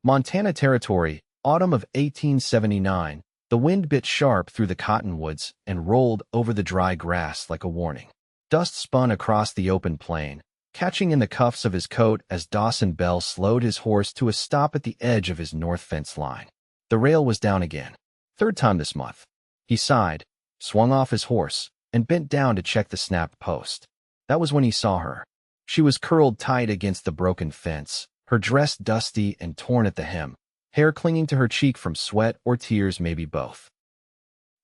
Montana Territory, autumn of 1879. The wind bit sharp through the cottonwoods and rolled over the dry grass like a warning. Dust spun across the open plain, catching in the cuffs of his coat as Dawson Bell slowed his horse to a stop at the edge of his north fence line. The rail was down again. Third time this month. He sighed, swung off his horse, and bent down to check the snapped post. That was when he saw her. She was curled tight against the broken fence, her dress dusty and torn at the hem, hair clinging to her cheek from sweat or tears, maybe both.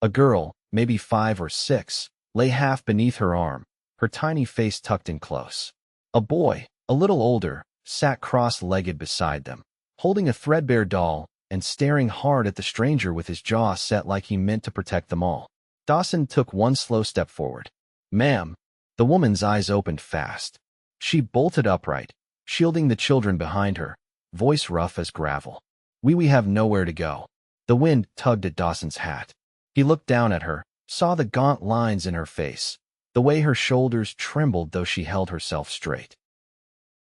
A girl, maybe 5 or 6, lay half beneath her arm, her tiny face tucked in close. A boy, a little older, sat cross-legged beside them, holding a threadbare doll and staring hard at the stranger with his jaw set like he meant to protect them all. Dawson took one slow step forward. "Ma'am." The woman's eyes opened fast. She bolted upright, shielding the children behind her, voice rough as gravel. We have nowhere to go." The wind tugged at Dawson's hat. He looked down at her, saw the gaunt lines in her face, the way her shoulders trembled though she held herself straight.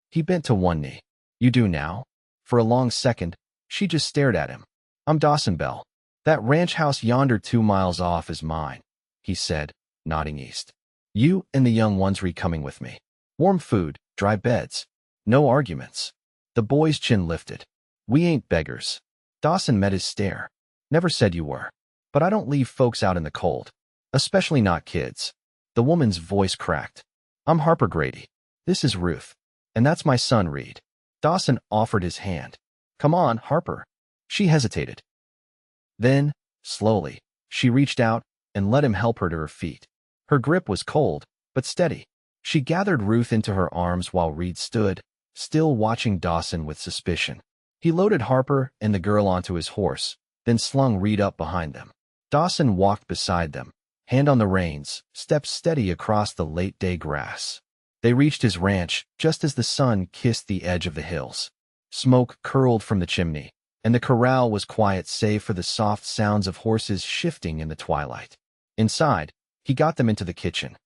He bent to one knee. "You do now?" For a long second, she just stared at him. "I'm Dawson Bell. That ranch house yonder 2 miles off is mine," he said, nodding east. "You and the young ones coming with me. Warm food, dry beds. No arguments." The boy's chin lifted. "We ain't beggars." Dawson met his stare. "Never said you were. But I don't leave folks out in the cold. Especially not kids." The woman's voice cracked. "I'm Harper Grady. This is Ruth. And that's my son, Reed." Dawson offered his hand. "Come on, Harper." She hesitated. Then, slowly, she reached out and let him help her to her feet. Her grip was cold, but steady. She gathered Ruth into her arms while Reed stood, still watching Dawson with suspicion. He loaded Harper and the girl onto his horse, then slung Reed up behind them. Dawson walked beside them, hand on the reins, stepped steady across the late-day grass. They reached his ranch just as the sun kissed the edge of the hills. Smoke curled from the chimney, and the corral was quiet save for the soft sounds of horses shifting in the twilight. Inside, he got them into the kitchen.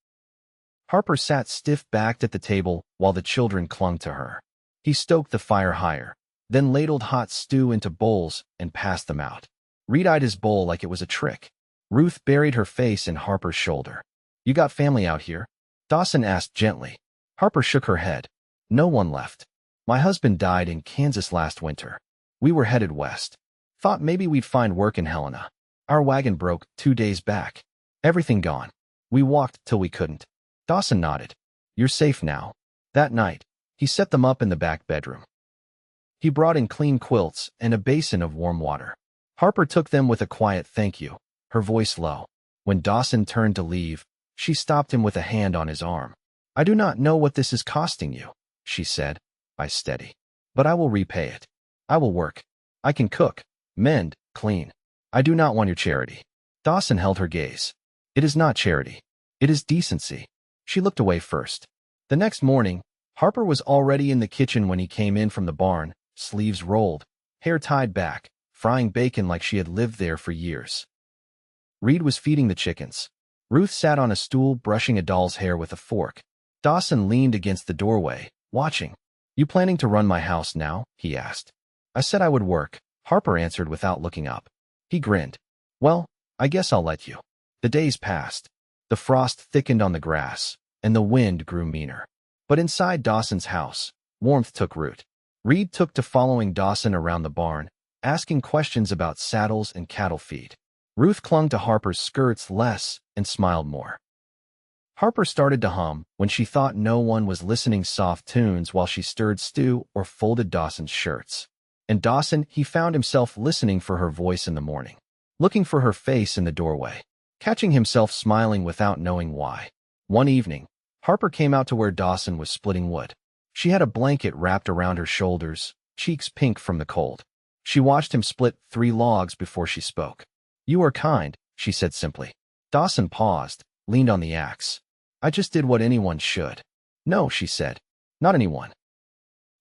Harper sat stiff-backed at the table while the children clung to her. He stoked the fire higher, then ladled hot stew into bowls and passed them out. Reed eyed his bowl like it was a trick. Ruth buried her face in Harper's shoulder. "You got family out here?" Dawson asked gently. Harper shook her head. "No one left. My husband died in Kansas last winter. We were headed west. Thought maybe we'd find work in Helena. Our wagon broke 2 days back. Everything gone. We walked till we couldn't." Dawson nodded. "You're safe now." That night, he set them up in the back bedroom. He brought in clean quilts and a basin of warm water. Harper took them with a quiet thank you, her voice low. When Dawson turned to leave, she stopped him with a hand on his arm. "I do not know what this is costing you," she said, eyes steady. "But I will repay it. I will work. I can cook, mend, clean. I do not want your charity." Dawson held her gaze. "It is not charity. It is decency." She looked away first. The next morning, Harper was already in the kitchen when he came in from the barn, sleeves rolled, hair tied back, frying bacon like she had lived there for years. Reed was feeding the chickens. Ruth sat on a stool brushing a doll's hair with a fork. Dawson leaned against the doorway, watching. "You planning to run my house now?" he asked. "I said I would work," Harper answered without looking up. He grinned. "Well, I guess I'll let you." The days passed. The frost thickened on the grass, and the wind grew meaner. But inside Dawson's house, warmth took root. Reed took to following Dawson around the barn, asking questions about saddles and cattle feed. Ruth clung to Harper's skirts less and smiled more. Harper started to hum when she thought no one was listening soft tunes while she stirred stew or folded Dawson's shirts. And Dawson, he found himself listening for her voice in the morning, looking for her face in the doorway, catching himself smiling without knowing why. One evening, Harper came out to where Dawson was splitting wood. She had a blanket wrapped around her shoulders, cheeks pink from the cold. She watched him split 3 logs before she spoke. "You are kind," she said simply. Dawson paused, leaned on the axe. "I just did what anyone should." "No," she said. "Not anyone.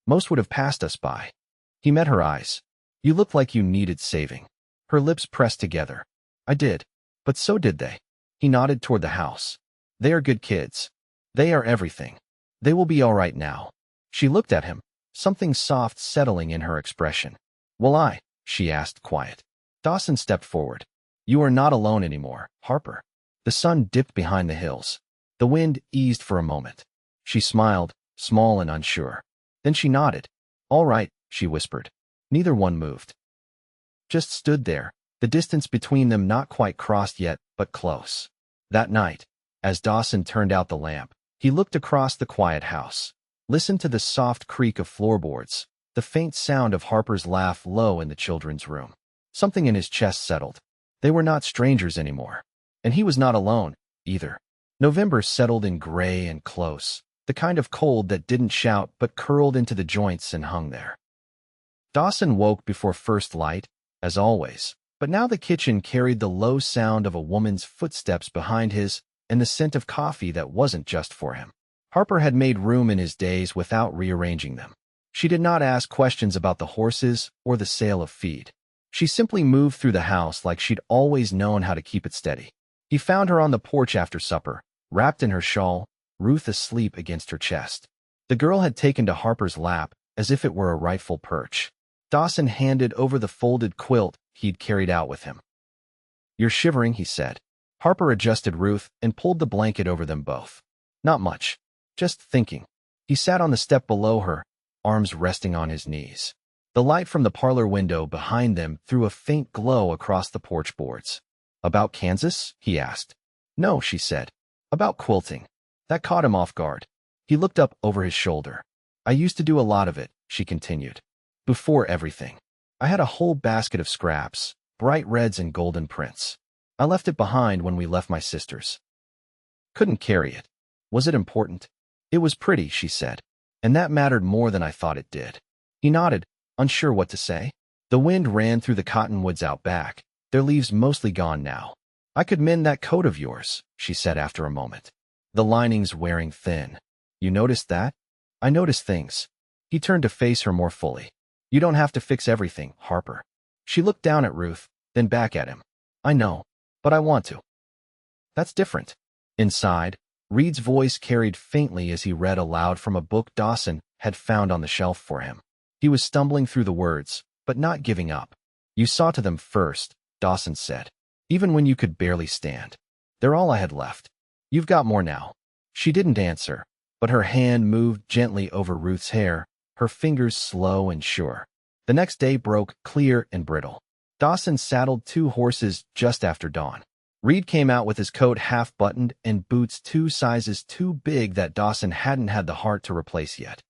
Most would have passed us by." He met her eyes. "You look like you needed saving." Her lips pressed together. "I did. But so did they." He nodded toward the house. "They are good kids. They are everything. They will be all right now." She looked at him, something soft settling in her expression. Will I? She asked, quiet. Dawson stepped forward. You are not alone anymore, Harper. The sun dipped behind the hills. The wind eased for a moment. She smiled, small and unsure. Then she nodded. All right, she whispered. Neither one moved. Just stood there, the distance between them not quite crossed yet, but close. That night, as Dawson turned out the lamp, he looked across the quiet house, listened to the soft creak of floorboards, the faint sound of Harper's laugh low in the children's room. Something in his chest settled. They were not strangers anymore. And he was not alone, either. November settled in gray and close, the kind of cold that didn't shout but curled into the joints and hung there. Dawson woke before first light, as always, but now the kitchen carried the low sound of a woman's footsteps behind his and the scent of coffee that wasn't just for him. Harper had made room in his days without rearranging them. She did not ask questions about the horses or the sale of feed. She simply moved through the house like she'd always known how to keep it steady. He found her on the porch after supper, wrapped in her shawl, Ruth asleep against her chest. The girl had taken to Harper's lap as if it were a rightful perch. Dawson handed over the folded quilt he'd carried out with him. You're shivering, he said. Harper adjusted Ruth and pulled the blanket over them both. Not much. Just thinking. He sat on the step below her, arms resting on his knees. The light from the parlor window behind them threw a faint glow across the porch boards. About Kansas? He asked. No, she said. About quilting. That caught him off guard. He looked up over his shoulder. I used to do a lot of it, she continued. Before everything. I had a whole basket of scraps, bright reds and golden prints. I left it behind when we left my sister's. Couldn't carry it. Was it important? It was pretty, she said. And that mattered more than I thought it did. He nodded, unsure what to say. The wind ran through the cottonwoods out back, their leaves mostly gone now. I could mend that coat of yours, she said after a moment. The lining's wearing thin. You noticed that? I noticed things. He turned to face her more fully. You don't have to fix everything, Harper. She looked down at Ruth, then back at him. I know, but I want to. That's different. Inside, Reed's voice carried faintly as he read aloud from a book Dawson had found on the shelf for him. He was stumbling through the words, but not giving up. You saw to them first, Dawson said, even when you could barely stand. They're all I had left. You've got more now. She didn't answer, but her hand moved gently over Ruth's hair, her fingers slow and sure. The next day broke clear and brittle. Dawson saddled 2 horses just after dawn. Reed came out with his coat half-buttoned and boots 2 sizes too big that Dawson hadn't had the heart to replace yet.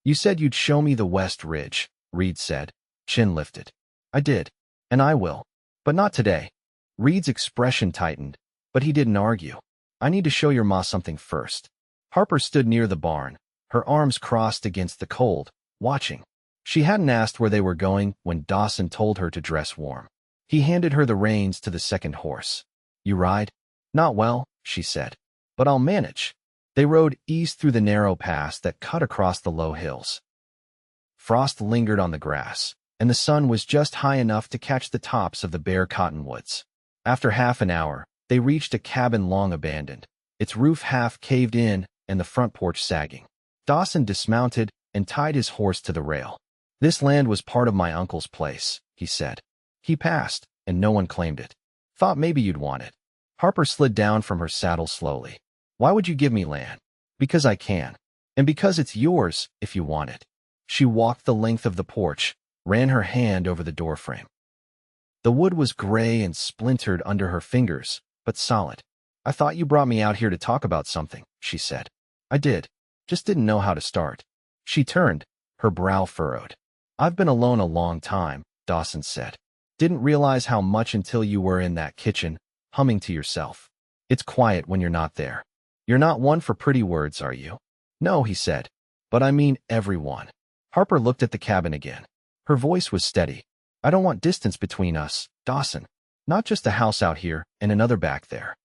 You said you'd show me the West Ridge, Reed said, chin lifted. I did, and I will, but not today. Reed's expression tightened, but he didn't argue. I need to show your ma something first. Harper stood near the barn, her arms crossed against the cold, watching. She hadn't asked where they were going when Dawson told her to dress warm. He handed her the reins to the second horse. You ride? Not well, she said, but I'll manage. They rode east through the narrow pass that cut across the low hills. Frost lingered on the grass, and the sun was just high enough to catch the tops of the bare cottonwoods. After half an hour, they reached a cabin long abandoned, its roof half caved in and the front porch sagging. Dawson dismounted and tied his horse to the rail. This land was part of my uncle's place, he said. He passed, and no one claimed it. Thought maybe you'd want it. Harper slid down from her saddle slowly. Why would you give me land? Because I can. And because it's yours if you want it. She walked the length of the porch, ran her hand over the doorframe. The wood was gray and splintered under her fingers, but solid. I thought you brought me out here to talk about something, she said. I did. Just didn't know how to start. She turned, her brow furrowed. I've been alone a long time, Dawson said. Didn't realize how much until you were in that kitchen, humming to yourself. It's quiet when you're not there. You're not one for pretty words, are you? No, he said. But I mean everyone. Harper looked at the cabin again. Her voice was steady. I don't want distance between us, Dawson. Not just a house out here and another back there.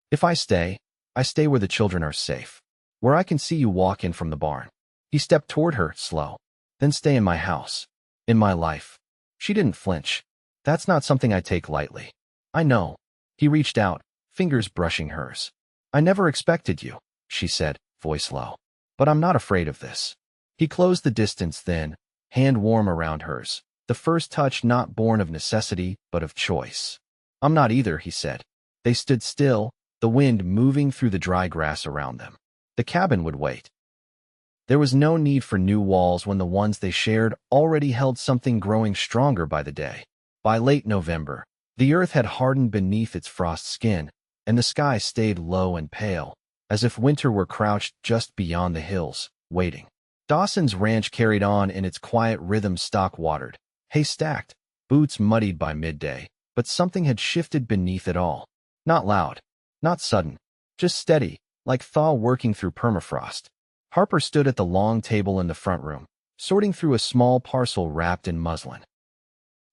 If I stay where the children are safe. Where I can see you walk in from the barn. He stepped toward her, slow. Then stay in my house. In my life. She didn't flinch. That's not something I take lightly. I know. He reached out, fingers brushing hers. I never expected you, she said, voice low. But I'm not afraid of this. He closed the distance then, hand warm around hers. the first touch not born of necessity but of choice. "I'm not either," he said. They stood still, the wind moving through the dry grass around them. The cabin would wait. There was no need for new walls when the ones they shared already held something growing stronger by the day. By late November, the earth had hardened beneath its frost skin, and the sky stayed low and pale, as if winter were crouched just beyond the hills, waiting. Dawson's ranch carried on in its quiet rhythm, stock watered, hay stacked, boots muddied by midday, but something had shifted beneath it all. Not loud, not sudden, just steady, like thaw working through permafrost. Harper stood at the long table in the front room, sorting through a small parcel wrapped in muslin.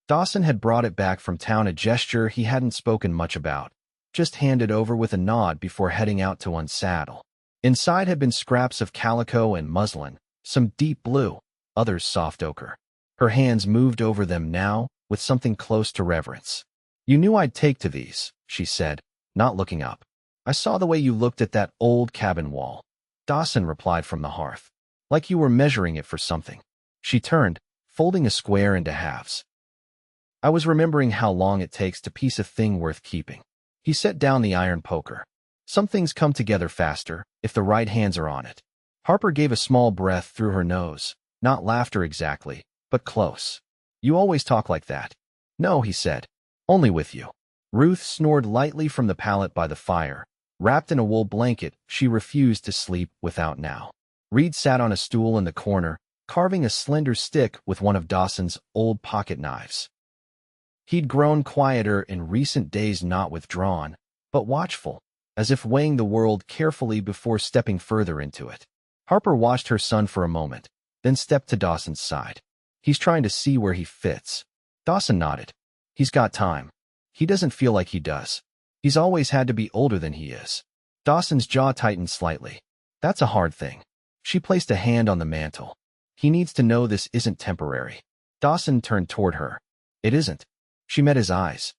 Dawson had brought it back from town, a gesture he hadn't spoken much about, just handed over with a nod before heading out to unsaddle. Inside had been scraps of calico and muslin, some deep blue, others soft ochre. Her hands moved over them now, with something close to reverence. "You knew I'd take to these," she said, not looking up. "I saw the way you looked at that old cabin wall." Dawson replied from the hearth, "Like you were measuring it for something." She turned, folding a square into halves. "I was remembering how long it takes to piece a thing worth keeping." He set down the iron poker. "Some things come together faster, if the right hands are on it." Harper gave a small breath through her nose, not laughter exactly, but close. "You always talk like that." "No," he said, "only with you." Ruth snored lightly from the pallet by the fire. Wrapped in a wool blanket, she refused to sleep without now. Reed sat on a stool in the corner, carving a slender stick with one of Dawson's old pocket knives. He'd grown quieter in recent days, not withdrawn, but watchful, as if weighing the world carefully before stepping further into it. Harper watched her son for a moment, then stepped to Dawson's side. "He's trying to see where he fits." Dawson nodded. "He's got time. He doesn't feel like he does. He's always had to be older than he is." Dawson's jaw tightened slightly. "That's a hard thing." She placed a hand on the mantel. "He needs to know this isn't temporary." Dawson turned toward her. "It isn't." She met his eyes.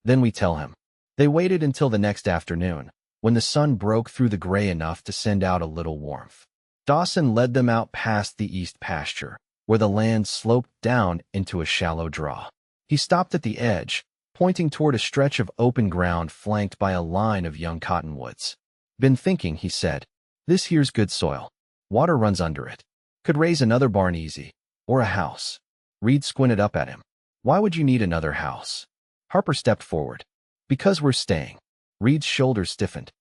"Then we tell him." They waited until the next afternoon, when the sun broke through the gray enough to send out a little warmth. Dawson led them out past the east pasture, where the land sloped down into a shallow draw. He stopped at the edge, pointing toward a stretch of open ground flanked by a line of young cottonwoods. "Been thinking," he said. "This here's good soil. Water runs under it. Could raise another barn easy. Or a house." Reed squinted up at him. "Why would you need another house?" Harper stepped forward. "Because we're staying." Reed's shoulders stiffened.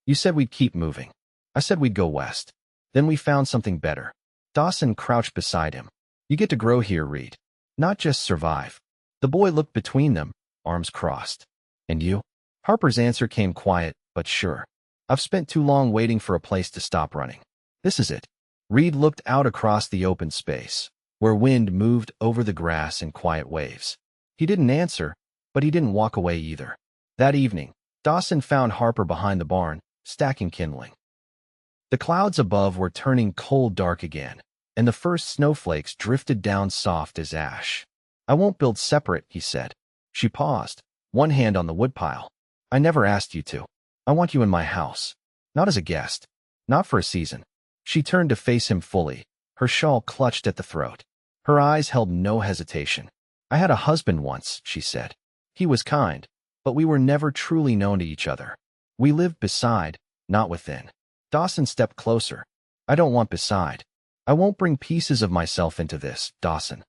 "You said we'd keep moving. I said we'd go west. Then we found something better." Dawson crouched beside him. "You get to grow here, Reed. Not just survive." The boy looked between them, arms crossed. "And you?" Harper's answer came quiet, but sure. "I've spent too long waiting for a place to stop running. This is it." Reed looked out across the open space, where wind moved over the grass in quiet waves. He didn't answer, but he didn't walk away either. That evening, Dawson found Harper behind the barn, stacking kindling. The clouds above were turning cold dark again, and the first snowflakes drifted down soft as ash. "I won't build separate," he said. She paused, one hand on the woodpile. "I never asked you to. I want you in my house. Not as a guest. Not for a season." She turned to face him fully, her shawl clutched at the throat. Her eyes held no hesitation. "I had a husband once," she said. "He was kind, but we were never truly known to each other. We lived beside, not within." Dawson stepped closer. "I don't want beside. I won't bring pieces of myself into this, Dawson.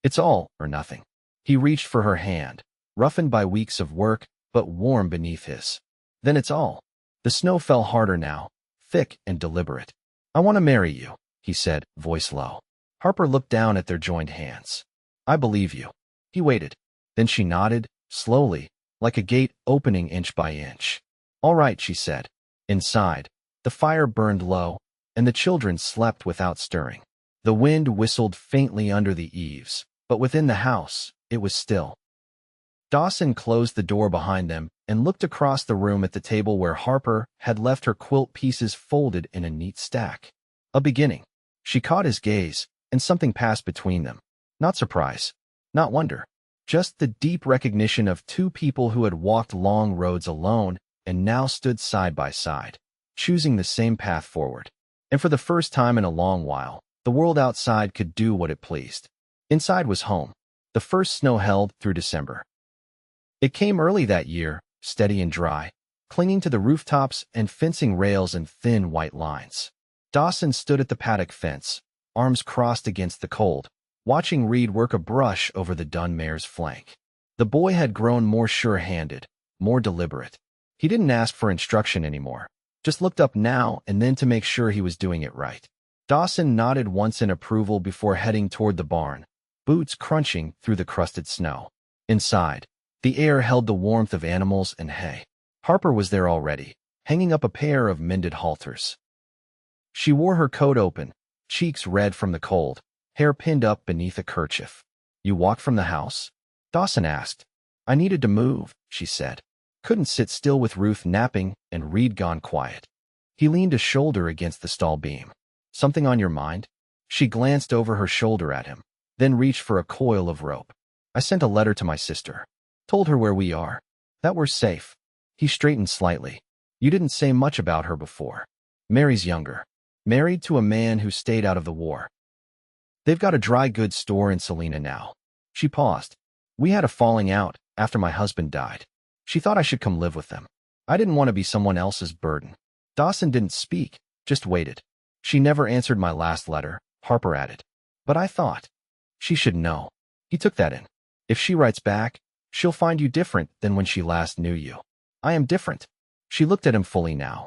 It's all or nothing." He reached for her hand, roughened by weeks of work, but warm beneath his. "Then it's all." The snow fell harder now, thick and deliberate. "I want to marry you," he said, voice low. Harper looked down at their joined hands. "I believe you." He waited. Then she nodded, slowly, like a gate opening inch by inch. "All right," she said. Inside, the fire burned low, and the children slept without stirring. The wind whistled faintly under the eaves, but within the house, it was still. Dawson closed the door behind them and looked across the room at the table where Harper had left her quilt pieces folded in a neat stack. A beginning. She caught his gaze, and something passed between them. Not surprise, not wonder, just the deep recognition of two people who had walked long roads alone and now stood side by side, choosing the same path forward. And for the first time in a long while, the world outside could do what it pleased. Inside was home, the first snow held through December. It came early that year, steady and dry, clinging to the rooftops and fencing rails in thin white lines. Dawson stood at the paddock fence, arms crossed against the cold, watching Reed work a brush over the dun mare's flank. The boy had grown more sure-handed, more deliberate. He didn't ask for instruction anymore, just looked up now and then to make sure he was doing it right. Dawson nodded once in approval before heading toward the barn, boots crunching through the crusted snow. Inside, the air held the warmth of animals and hay. Harper was there already, hanging up a pair of mended halters. She wore her coat open, cheeks red from the cold, hair pinned up beneath a kerchief. "You walked from the house?" Dawson asked. "I needed to move," she said. Couldn't sit still with Ruth napping and Reed gone quiet. He leaned a shoulder against the stall beam. "Something on your mind?" She glanced over her shoulder at him, then reached for a coil of rope. "I sent a letter to my sister. Told her where we are, that we're safe." He straightened slightly. "You didn't say much about her before." "Mary's younger. Married to a man who stayed out of the war. They've got a dry goods store in Salina now." She paused. "We had a falling out after my husband died. She thought I should come live with them. I didn't want to be someone else's burden." Dawson didn't speak, just waited. "She never answered my last letter," Harper added. "But I thought she should know." He took that in. "If she writes back, she'll find you different than when she last knew you." "I am different." She looked at him fully now.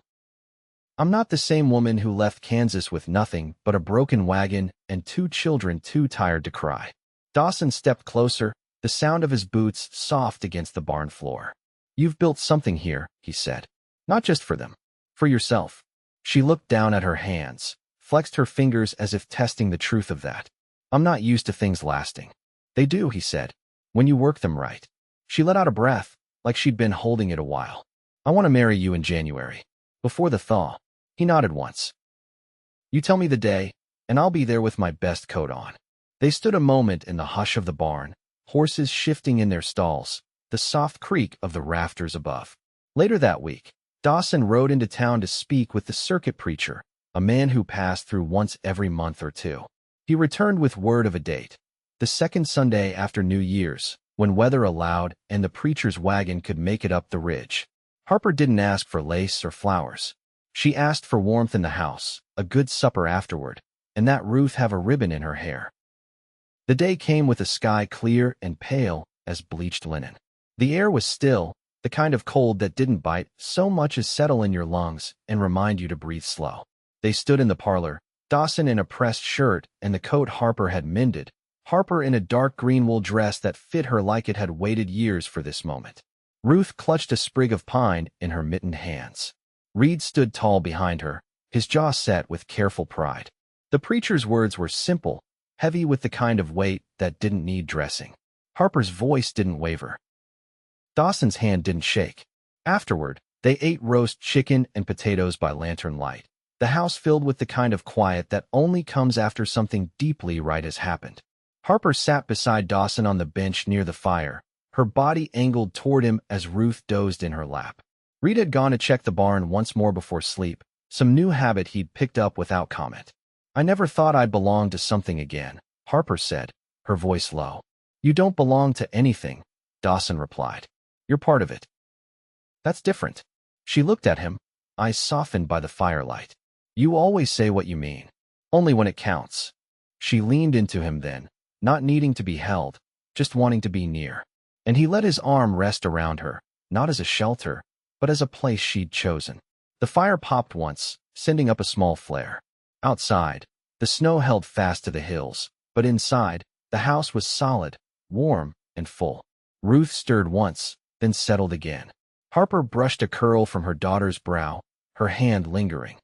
"I'm not the same woman who left Kansas with nothing but a broken wagon and 2 children too tired to cry." Dawson stepped closer, the sound of his boots soft against the barn floor. "You've built something here," he said. "Not just for them. For yourself." She looked down at her hands, flexed her fingers as if testing the truth of that. "I'm not used to things lasting." "They do," he said, "when you work them right." She let out a breath, like she'd been holding it a while. "I want to marry you in January. Before the thaw." He nodded once. "You tell me the day, and I'll be there with my best coat on." They stood a moment in the hush of the barn, horses shifting in their stalls, the soft creak of the rafters above. Later that week, Dawson rode into town to speak with the circuit preacher, a man who passed through once every month or two. He returned with word of a date, the second Sunday after New Year's, when weather allowed and the preacher's wagon could make it up the ridge. Harper didn't ask for lace or flowers. She asked for warmth in the house, a good supper afterward, and that Ruth have a ribbon in her hair. The day came with a sky clear and pale as bleached linen. The air was still, the kind of cold that didn't bite so much as settle in your lungs and remind you to breathe slow. They stood in the parlor, Dawson in a pressed shirt and the coat Harper had mended, Harper in a dark green wool dress that fit her like it had waited years for this moment. Ruth clutched a sprig of pine in her mittened hands. Reed stood tall behind her, his jaw set with careful pride. The preacher's words were simple, heavy with the kind of weight that didn't need dressing. Harper's voice didn't waver. Dawson's hand didn't shake. Afterward, they ate roast chicken and potatoes by lantern light, the house filled with the kind of quiet that only comes after something deeply right has happened. Harper sat beside Dawson on the bench near the fire, her body angled toward him as Ruth dozed in her lap. Reed had gone to check the barn once more before sleep, some new habit he'd picked up without comment. "I never thought I'd belong to something again," Harper said, her voice low. "You don't belong to anything," Dawson replied. "You're part of it." "That's different." She looked at him, eyes softened by the firelight. "You always say what you mean. Only when it counts." She leaned into him then, not needing to be held, just wanting to be near. And he let his arm rest around her, not as a shelter, but as a place she'd chosen. The fire popped once, sending up a small flare. Outside, the snow held fast to the hills, but inside, the house was solid, warm, and full. Ruth stirred once, then settled again. Harper brushed a curl from her daughter's brow, her hand lingering.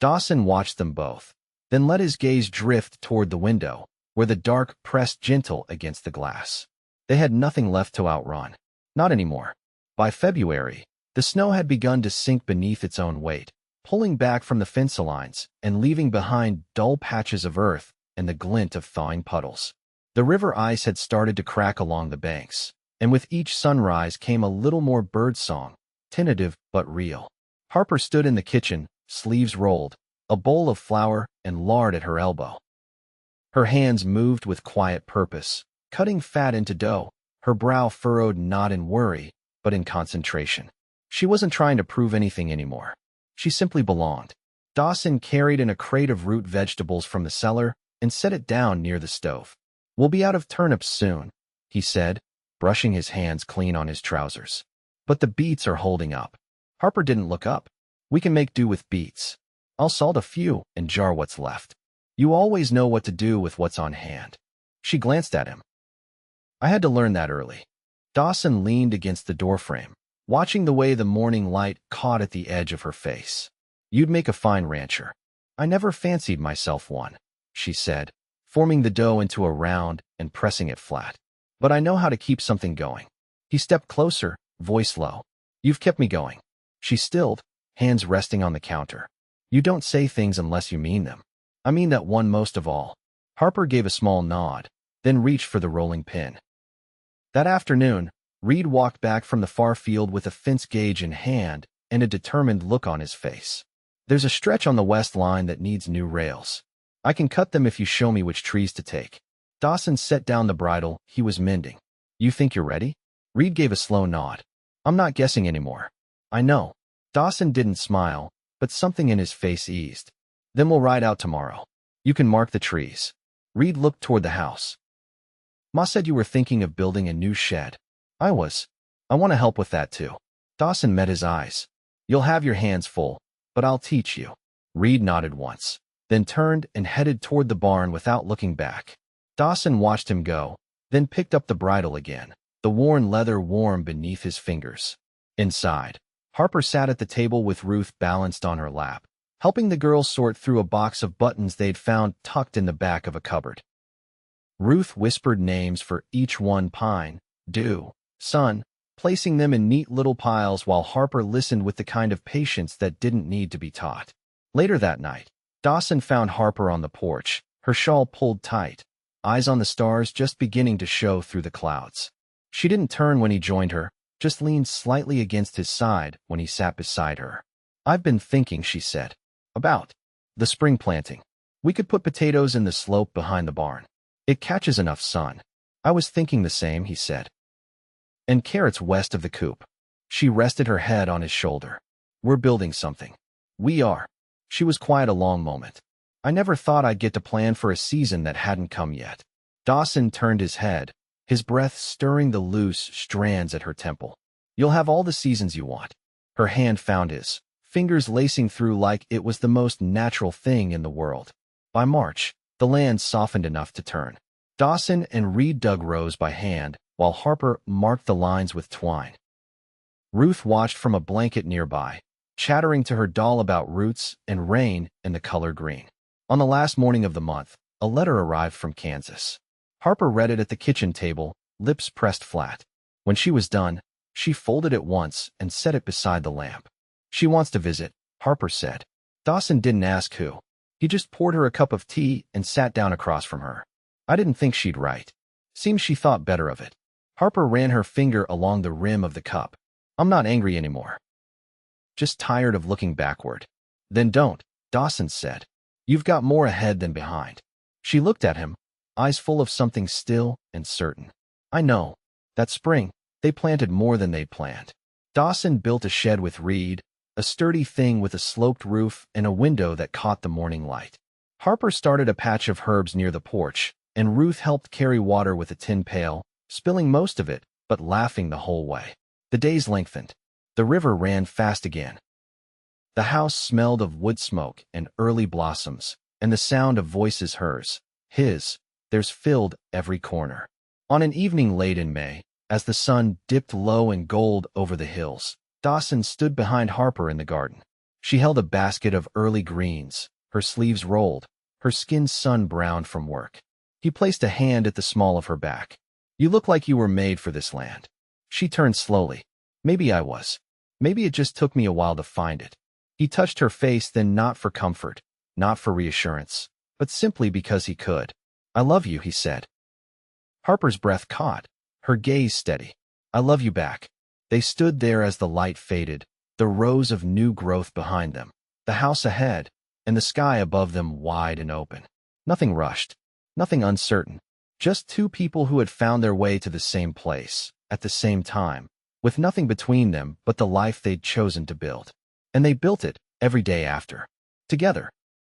Dawson watched them both, then let his gaze drift toward the window, where the dark pressed gentle against the glass. They had nothing left to outrun. Not anymore. By February, the snow had begun to sink beneath its own weight, pulling back from the fence lines and leaving behind dull patches of earth and the glint of thawing puddles. The river ice had started to crack along the banks, and with each sunrise came a little more birdsong, tentative but real. Harper stood in the kitchen, sleeves rolled, a bowl of flour and lard at her elbow. Her hands moved with quiet purpose, cutting fat into dough, her brow furrowed not in worry, but in concentration. She wasn't trying to prove anything anymore. She simply belonged. Dawson carried in a crate of root vegetables from the cellar and set it down near the stove. "We'll be out of turnips soon," he said, brushing his hands clean on his trousers. "But the beets are holding up." Harper didn't look up. "We can make do with beets. I'll salt a few and jar what's left. You always know what to do with what's on hand." She glanced at him. "I had to learn that early." Dawson leaned against the doorframe, watching the way the morning light caught at the edge of her face. "You'd make a fine rancher." "I never fancied myself one," she said, forming the dough into a round and pressing it flat. "But I know how to keep something going." He stepped closer, voice low. "You've kept me going." She stilled, hands resting on the counter. "You don't say things unless you mean them." "I mean that one most of all." Harper gave a small nod, then reached for the rolling pin. That afternoon, Reed walked back from the far field with a fence gauge in hand and a determined look on his face. "There's a stretch on the west line that needs new rails. I can cut them if you show me which trees to take." Dawson set down the bridle he was mending. "You think you're ready?" Reed gave a slow nod. "I'm not guessing anymore." "I know." Dawson didn't smile, but something in his face eased. "Then we'll ride out tomorrow. You can mark the trees." Reed looked toward the house. "Ma said you were thinking of building a new shed." "I was. I want to help with that too." Dawson met his eyes. "You'll have your hands full, but I'll teach you." Reed nodded once, then turned and headed toward the barn without looking back. Dawson watched him go, then picked up the bridle again, the worn leather warm beneath his fingers. Inside, Harper sat at the table with Ruth balanced on her lap, helping the girls sort through a box of buttons they'd found tucked in the back of a cupboard. Ruth whispered names for each one: Pine, Dew, Sun, placing them in neat little piles while Harper listened with the kind of patience that didn't need to be taught. Later that night, Dawson found Harper on the porch, her shawl pulled tight, eyes on the stars just beginning to show through the clouds. She didn't turn when he joined her, just leaned slightly against his side when he sat beside her. "I've been thinking," she said, "about the spring planting. We could put potatoes in the slope behind the barn. It catches enough sun." "I was thinking the same," he said. "And carrots west of the coop." She rested her head on his shoulder. "We're building something." "We are." She was quiet a long moment. "I never thought I'd get to plan for a season that hadn't come yet." Dawson turned his head, his breath stirring the loose strands at her temple. "You'll have all the seasons you want." Her hand found his, fingers lacing through like it was the most natural thing in the world. By March, the land softened enough to turn. Dawson and Reed dug rows by hand, while Harper marked the lines with twine. Ruth watched from a blanket nearby, chattering to her doll about roots and rain and the color green. On the last morning of the month, a letter arrived from Kansas. Harper read it at the kitchen table, lips pressed flat. When she was done, she folded it once and set it beside the lamp. "She wants to visit," Harper said. Dawson didn't ask who. He just poured her a cup of tea and sat down across from her. "I didn't think she'd write." Seemed she thought better of it. Harper ran her finger along the rim of the cup. "I'm not angry anymore. Just tired of looking backward." "Then don't," Dawson said. "You've got more ahead than behind." She looked at him, eyes full of something still and certain. "I know." That spring, they planted more than they'd planned. Dawson built a shed with Reed, a sturdy thing with a sloped roof and a window that caught the morning light. Harper started a patch of herbs near the porch, and Ruth helped carry water with a tin pail, spilling most of it, but laughing the whole way. The days lengthened. The river ran fast again. The house smelled of wood smoke and early blossoms, and the sound of voices, hers, his, theirs, filled every corner. On an evening late in May, as the sun dipped low and gold over the hills, Dawson stood behind Harper in the garden. She held a basket of early greens, her sleeves rolled, her skin sun-browned from work. He placed a hand at the small of her back. "You look like you were made for this land." She turned slowly. "Maybe I was. Maybe it just took me a while to find it." He touched her face, then, not for comfort, not for reassurance, but simply because he could. "I love you," he said. Harper's breath caught, her gaze steady. "I love you back." They stood there as the light faded, the rows of new growth behind them, the house ahead, and the sky above them wide and open. Nothing rushed. Nothing uncertain. Just two people who had found their way to the same place, at the same time, with nothing between them but the life they'd chosen to build. And they built it every day after. Together.